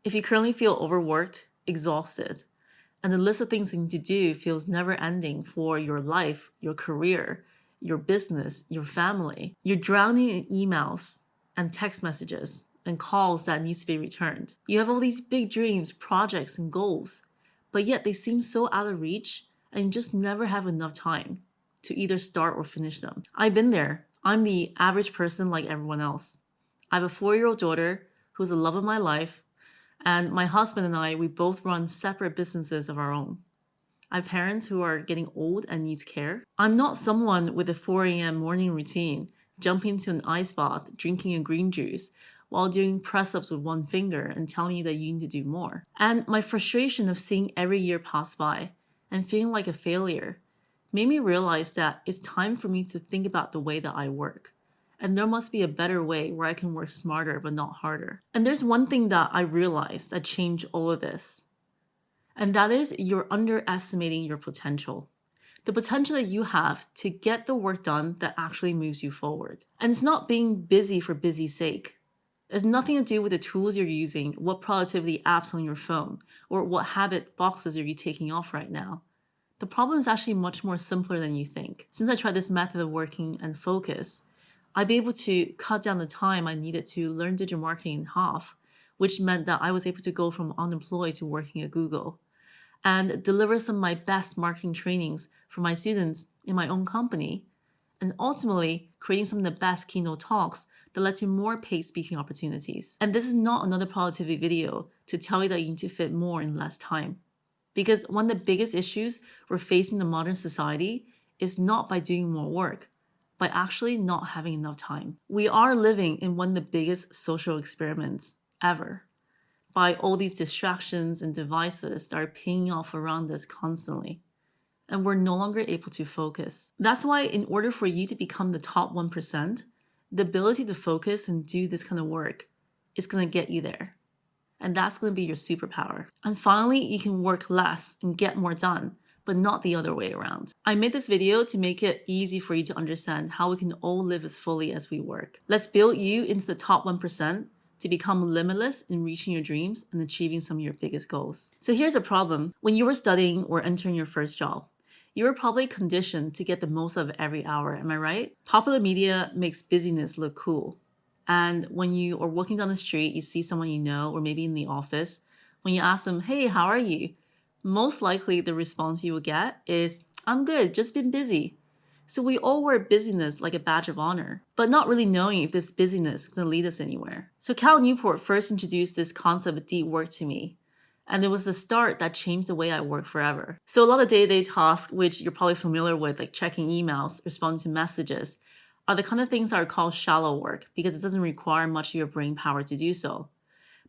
If you currently feel overworked, exhausted, and the list of things you need to do feels never ending for your life, your career, your business, your family, you're drowning in emails and text messages and calls that needs to be returned. You have all these big dreams, projects, and goals, but yet they seem so out of reach and you just never have enough time to either start or finish them. I've been there. I'm the average person like everyone else. I have a 4-year-old daughter who's the love of my life, and my husband and I, we both run separate businesses of our own. I have parents who are getting old and needs care. I'm not someone with a 4 a.m. morning routine, jumping into an ice bath, drinking a green juice, while doing press-ups with one finger and telling you that you need to do more. And my frustration of seeing every year pass by and feeling like a failure made me realize that it's time for me to think about the way that I work. And there must be a better way where I can work smarter but not harder. And there's one thing that I realized that changed all of this. And that is you're underestimating your potential. The potential that you have to get the work done that actually moves you forward. And it's not being busy for busy's sake. It has nothing to do with the tools you're using, what productivity apps on your phone, or what habit boxes are you taking off right now. The problem is actually much more simpler than you think. Since I tried this method of working and focus, I'd be able to cut down the time I needed to learn digital marketing in half, which meant that I was able to go from unemployed to working at Google and deliver some of my best marketing trainings for my students in my own company, and ultimately creating some of the best keynote talks that led to more paid speaking opportunities. And this is not another productivity video to tell you that you need to fit more in less time. Because one of the biggest issues we're facing in modern society is not by doing more work, by actually not having enough time. We are living in one of the biggest social experiments ever, by all these distractions and devices that are pinging off around us constantly. And we're no longer able to focus. That's why in order for you to become the top 1%, the ability to focus and do this kind of work is going to get you there. And that's going to be your superpower. And finally, you can work less and get more done, but not the other way around. I made this video to make it easy for you to understand how we can all live as fully as we work. Let's build you into the top 1% to become limitless in reaching your dreams and achieving some of your biggest goals. So here's a problem. When you were studying or entering your first job, you were probably conditioned to get the most out of every hour, am I right? Popular media makes busyness look cool. And when you are walking down the street, you see someone you know, or maybe in the office, when you ask them, hey, how are you? Most likely the response you will get is, I'm good, just been busy. So we all wear busyness like a badge of honor, but not really knowing if this busyness is going to lead us anywhere. So Cal Newport first introduced this concept of deep work to me. And it was the start that changed the way I work forever. So a lot of day-to-day tasks, which you're probably familiar with, like checking emails, responding to messages, are the kind of things that are called shallow work because it doesn't require much of your brain power to do so.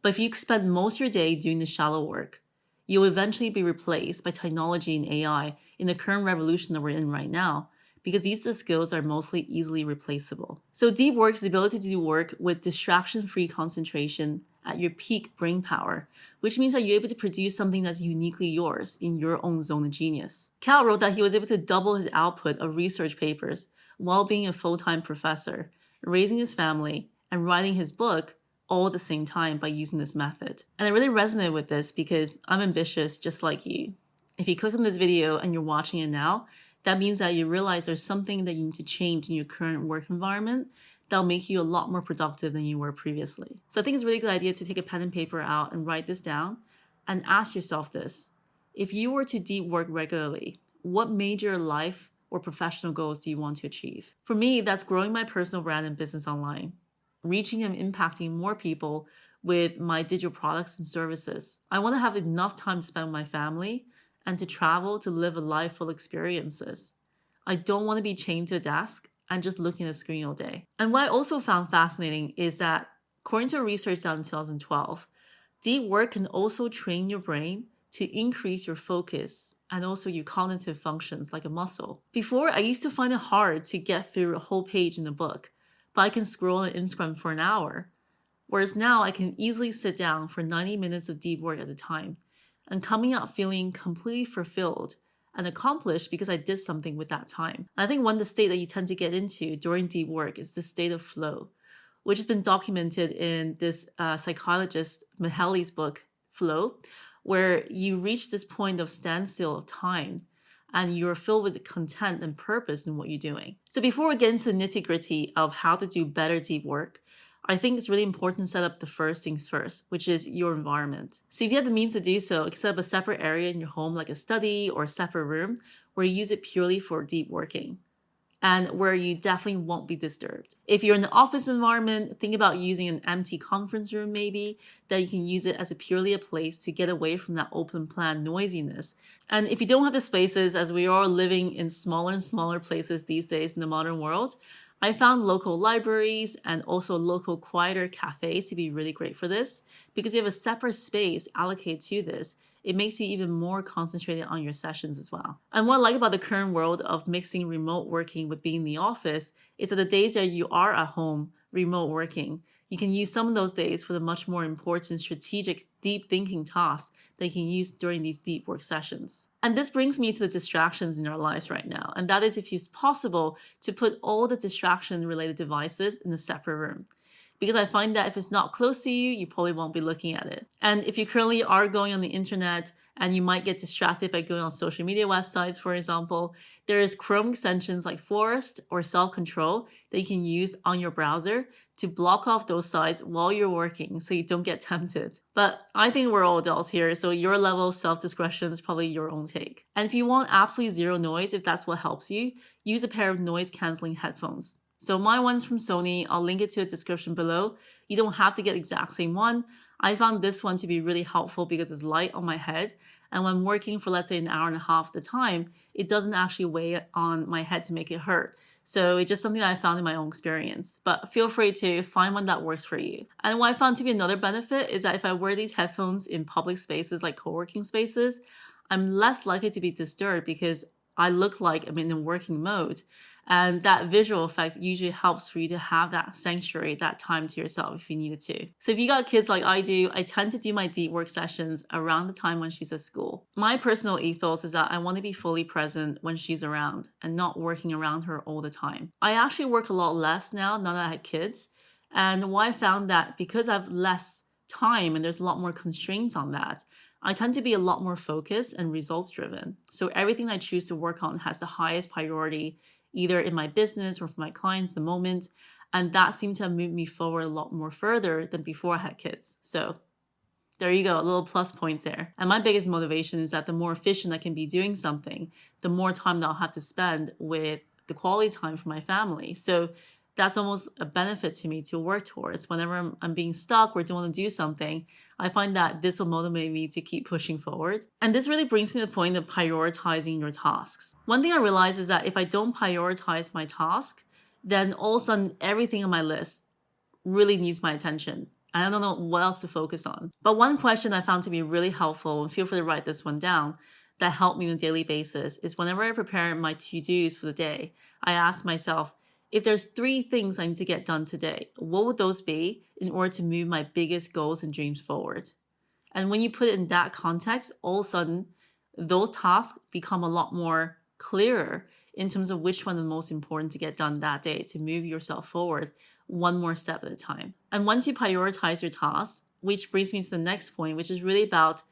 But if you spend most of your day doing the shallow work, you'll eventually be replaced by technology and AI in the current revolution that we're in right now, because these skills are mostly easily replaceable. So deep work is the ability to do work with distraction-free concentration at your peak brain power, which means that you're able to produce something that's uniquely yours in your own zone of genius. Cal wrote that he was able to double his output of research papers while being a full-time professor, raising his family, and writing his book all at the same time by using this method. And I really resonated with this because I'm ambitious just like you. If you click on this video and you're watching it now, that means that you realize there's something that you need to change in your current work environment that'll make you a lot more productive than you were previously. So I think it's a really good idea to take a pen and paper out and write this down and ask yourself this. If you were to deep work regularly, what major life or professional goals do you want to achieve? For me, that's growing my personal brand and business online, reaching and impacting more people with my digital products and services. I want to have enough time to spend with my family and to travel to live a life full of experiences. I don't want to be chained to a desk and just looking at a screen all day. And what I also found fascinating is that, according to a research done in 2012, deep work can also train your brain to increase your focus and also your cognitive functions like a muscle. Before, I used to find it hard to get through a whole page in a book, but I can scroll on Instagram for an hour. Whereas now I can easily sit down for 90 minutes of deep work at a time and coming out feeling completely fulfilled and accomplished because I did something with that time. And I think one of the state that you tend to get into during deep work is the state of flow, which has been documented in this psychologist Mihaly's book, Flow, where you reach this point of standstill of time and you're filled with content and purpose in what you're doing. So before we get into the nitty-gritty of how to do better deep work, I think it's really important to set up the first things first, which is your environment. So if you have the means to do so, you can set up a separate area in your home, like a study or a separate room, where you use it purely for deep working and where you definitely won't be disturbed. If you're in an office environment, think about using an empty conference room maybe, that you can use it as purely a place to get away from that open plan noisiness. And if you don't have the spaces, as we are living in smaller and smaller places these days in the modern world, I found local libraries and also local quieter cafes to be really great for this, because you have a separate space allocated to this. It makes you even more concentrated on your sessions as well. And what I like about the current world of mixing remote working with being in the office is that the days that you are at home remote working, you can use some of those days for the much more important strategic deep thinking tasks that you can use during these deep work sessions. And this brings me to the distractions in our lives right now. And that is, if it's possible, to put all the distraction related devices in a separate room. Because I find that if it's not close to you, you probably won't be looking at it. And if you currently are going on the internet and you might get distracted by going on social media websites, for example, there is Chrome extensions like Forest or Self-Control that you can use on your browser to block off those sites while you're working so you don't get tempted. But I think we're all adults here, so your level of self-discretion is probably your own take. And if you want absolutely zero noise, if that's what helps you, use a pair of noise-canceling headphones. So my one's from Sony. I'll link it to the description below. You don't have to get the exact same one. I found this one to be really helpful because it's light on my head. And when working for, let's say, an hour and a half at the time, it doesn't actually weigh on my head to make it hurt. So it's just something that I found in my own experience. But feel free to find one that works for you. And what I found to be another benefit is that if I wear these headphones in public spaces like co-working spaces, I'm less likely to be disturbed because I look like I'm in a working mode. And that visual effect usually helps for you to have that sanctuary, that time to yourself if you needed to. So if you got kids like I do, I tend to do my deep work sessions around the time when she's at school. My personal ethos is that I want to be fully present when she's around and not working around her all the time. I actually work a lot less now that I had kids. And why I found that because I have less time and there's a lot more constraints on that, I tend to be a lot more focused and results driven. So everything I choose to work on has the highest priority, either in my business or for my clients the moment. And that seemed to have moved me forward a lot more further than before I had kids. So there you go, a little plus point there. And my biggest motivation is that the more efficient I can be doing something, the more time that I'll have to spend with the quality time for my family. So that's almost a benefit to me to work towards. Whenever I'm being stuck or don't want to do something, I find that this will motivate me to keep pushing forward. And this really brings me to the point of prioritizing your tasks. One thing I realized is that if I don't prioritize my task, then all of a sudden everything on my list really needs my attention. I don't know what else to focus on. But one question I found to be really helpful, and feel free to write this one down, that helped me on a daily basis is whenever I prepare my to-dos for the day, I ask myself, if there's 3 things I need to get done today, what would those be in order to move my biggest goals and dreams forward? And when you put it in that context, all of a sudden, those tasks become a lot more clearer in terms of which one is most important to get done that day to move yourself forward one more step at a time. And once you prioritize your tasks, which brings me to the next point, which is really about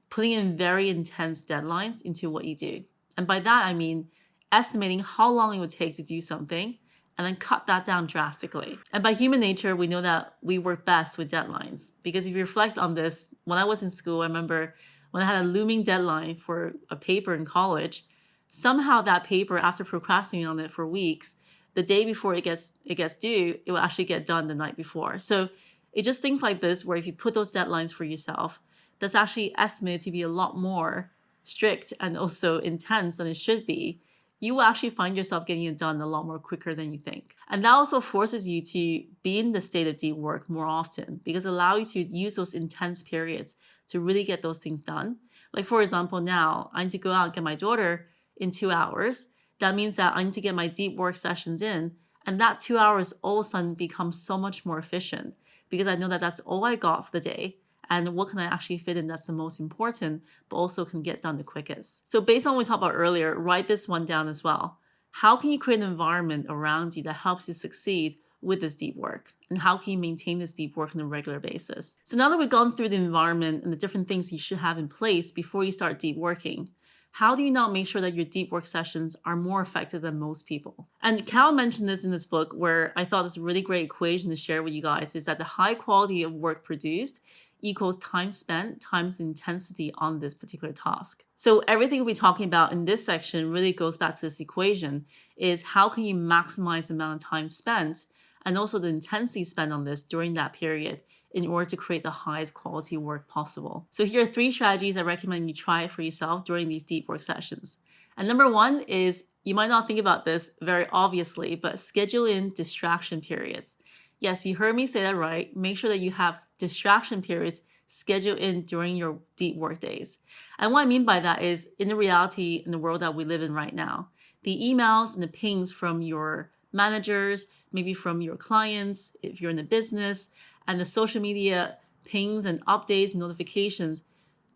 putting in very intense deadlines into what you do. And by that, I mean estimating how long it would take to do something and then cut that down drastically. And by human nature, we know that we work best with deadlines. Because if you reflect on this, when I was in school, I remember when I had a looming deadline for a paper in college, somehow that paper, after procrastinating on it for weeks, the day before it gets due, it will actually get done the night before. So it's just things like this where if you put those deadlines for yourself, that's actually estimated to be a lot more strict and also intense than it should be. You will actually find yourself getting it done a lot more quicker than you think. And that also forces you to be in the state of deep work more often because it allows you to use those intense periods to really get those things done. Like for example, now I need to go out and get my daughter in 2 hours. That means that I need to get my deep work sessions in. And that 2 hours all of a sudden becomes so much more efficient because I know that that's all I got for the day. And what can I actually fit in that's the most important, but also can get done the quickest. So based on what we talked about earlier, write this one down as well. How can you create an environment around you that helps you succeed with this deep work? And how can you maintain this deep work on a regular basis? So now that we've gone through the environment and the different things you should have in place before you start deep working, how do you now make sure that your deep work sessions are more effective than most people? And Cal mentioned this in this book, where I thought this really great equation to share with you guys is that the high quality of work produced equals time spent times the intensity on this particular task. So everything we'll be talking about in this section really goes back to this equation, is how can you maximize the amount of time spent and also the intensity spent on this during that period in order to create the highest quality work possible. So here are 3 strategies I recommend you try for yourself during these deep work sessions. And number 1 is, you might not think about this very obviously, but schedule in distraction periods. Yes, you heard me say that right. Make sure that you have distraction periods scheduled in during your deep work days. And what I mean by that is, in the reality in the world that we live in right now, the emails and the pings from your managers, maybe from your clients, if you're in the business, and the social media pings and updates, notifications,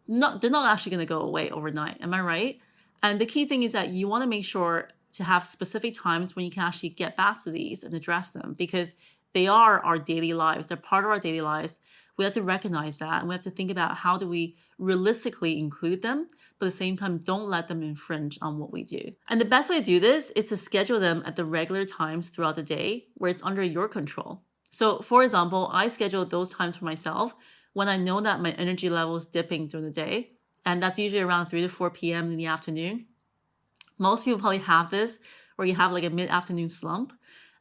they're not actually going to go away overnight. Am I right? And the key thing is that you want to make sure to have specific times when you can actually get back to these and address them, because they are our daily lives. They're part of our daily lives. We have to recognize that, and we have to think about how do we realistically include them, but at the same time, don't let them infringe on what we do. And the best way to do this is to schedule them at the regular times throughout the day where it's under your control. So for example, I schedule those times for myself when I know that my energy level is dipping during the day, and that's usually around 3 to 4 p.m. in the afternoon. Most people probably have this, where you have like a mid-afternoon slump.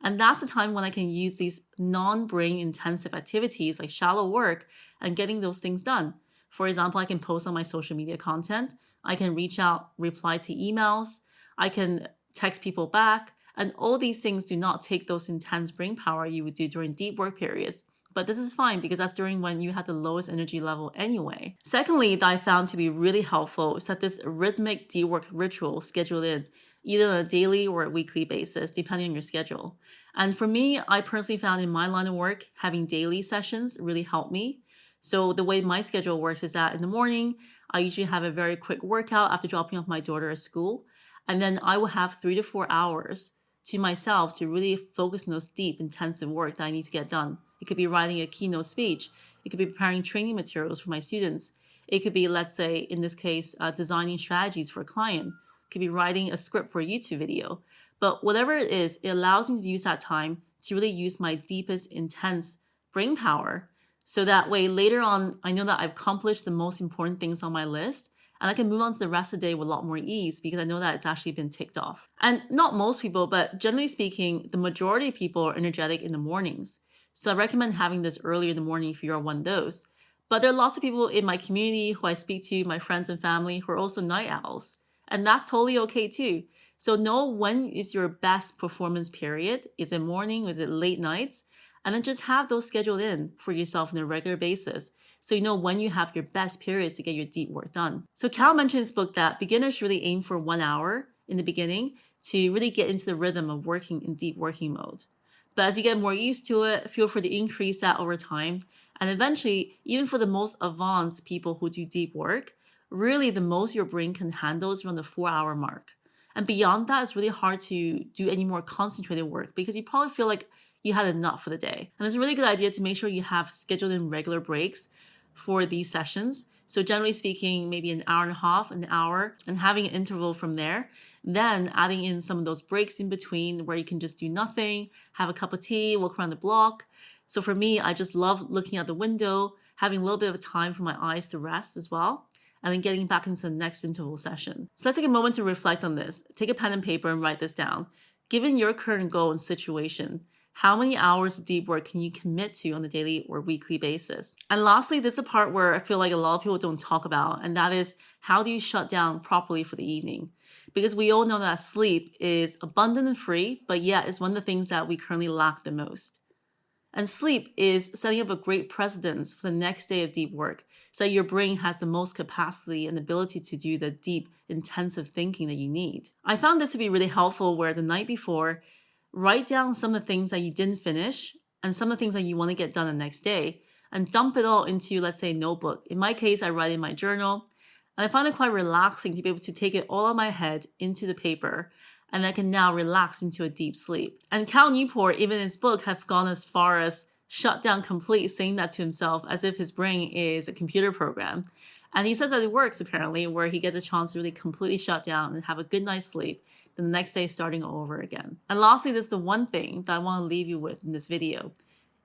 And that's the time when I can use these non-brain intensive activities like shallow work and getting those things done. For example, I can post on my social media content. I can reach out, reply to emails. I can text people back. And all these things do not take those intense brain power you would do during deep work periods. But this is fine because that's during when you have the lowest energy level anyway. Secondly, that I found to be really helpful is that this rhythmic deep work ritual scheduled in either on a daily or a weekly basis, depending on your schedule. And for me, I personally found in my line of work, having daily sessions really helped me. So the way my schedule works is that in the morning, I usually have a very quick workout after dropping off my daughter at school. And then I will have 3 to 4 hours to myself to really focus on those deep, intensive work that I need to get done. It could be writing a keynote speech. It could be preparing training materials for my students. It could be, let's say, in this case, designing strategies for a client. It could be writing a script for a YouTube video. But whatever it is, it allows me to use that time to really use my deepest, intense brain power. So that way, later on, I know that I've accomplished the most important things on my list, and I can move on to the rest of the day with a lot more ease because I know that it's actually been ticked off. And not most people, but generally speaking, the majority of people are energetic in the mornings. So I recommend having this earlier in the morning if you're one of those. But there are lots of people in my community who I speak to, my friends and family, who are also night owls. And that's totally okay too. So know when is your best performance period. Is it morning or is it late nights? And then just have those scheduled in for yourself on a regular basis, so you know when you have your best periods to get your deep work done. So Cal mentioned in his book that beginners really aim for 1 hour in the beginning to really get into the rhythm of working in deep working mode. But as you get more used to it, feel free to increase that over time. And eventually, even for the most advanced people who do deep work, really the most your brain can handle is around the 4-hour mark. And beyond that, it's really hard to do any more concentrated work because you probably feel like you had enough for the day. And it's a really good idea to make sure you have scheduled in regular breaks for these sessions. So generally speaking, maybe an hour and a half, an hour, and having an interval from there. Then adding in some of those breaks in between where you can just do nothing, have a cup of tea, walk around the block. So for me, I just love looking out the window, having a little bit of time for my eyes to rest as well, and then getting back into the next interval session. So let's take a moment to reflect on this. Take a pen and paper and write this down. Given your current goal and situation, how many hours of deep work can you commit to on a daily or weekly basis? And lastly, this is a part where I feel like a lot of people don't talk about, and that is how do you shut down properly for the evening? Because we all know that sleep is abundant and free, but yet it's one of the things that we currently lack the most. And sleep is setting up a great precedence for the next day of deep work, so that your brain has the most capacity and ability to do the deep, intensive thinking that you need. I found this to be really helpful where the night before, write down some of the things that you didn't finish and some of the things that you want to get done the next day and dump it all into, let's say, a notebook. In my case, I write in my journal, and I find it quite relaxing to be able to take it all out of my head into the paper and that can now relax into a deep sleep. And Cal Newport, even in his book, have gone as far as shutdown complete, saying that to himself as if his brain is a computer program. And he says that it works, apparently, where he gets a chance to really completely shut down and have a good night's sleep, then the next day starting all over again. And lastly, this is the one thing that I want to leave you with in this video,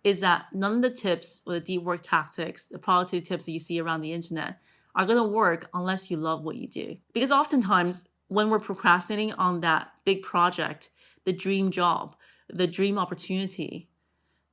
is that none of the tips or the deep work tactics, the productivity tips that you see around the internet are going to work unless you love what you do. Because oftentimes, when we're procrastinating on that big project, the dream job, the dream opportunity,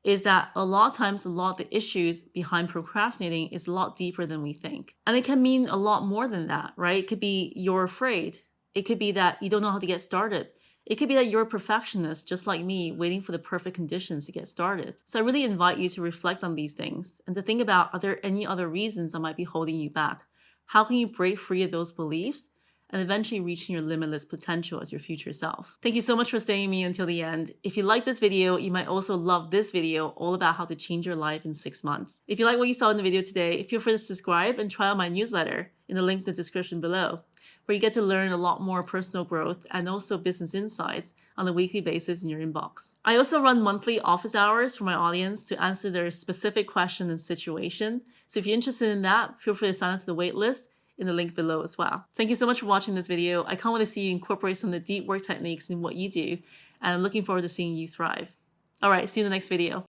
is that a lot of times a lot of the issues behind procrastinating is a lot deeper than we think. And it can mean a lot more than that, right? It could be you're afraid. It could be that you don't know how to get started. It could be that you're a perfectionist, just like me, waiting for the perfect conditions to get started. So I really invite you to reflect on these things and to think about, are there any other reasons that might be holding you back? How can you break free of those beliefs and eventually reaching your limitless potential as your future self? Thank you so much for staying with me until the end. If you like this video, you might also love this video all about how to change your life in 6 months. If you like what you saw in the video today, feel free to subscribe and try out my newsletter in the link in the description below, where you get to learn a lot more personal growth and also business insights on a weekly basis in your inbox. I also run monthly office hours for my audience to answer their specific question and situation. So if you're interested in that, feel free to sign up to the wait list in the link below as well. Thank you so much for watching this video. I can't wait to see you incorporate some of the deep work techniques in what you do, and I'm looking forward to seeing you thrive. All right, see you in the next video.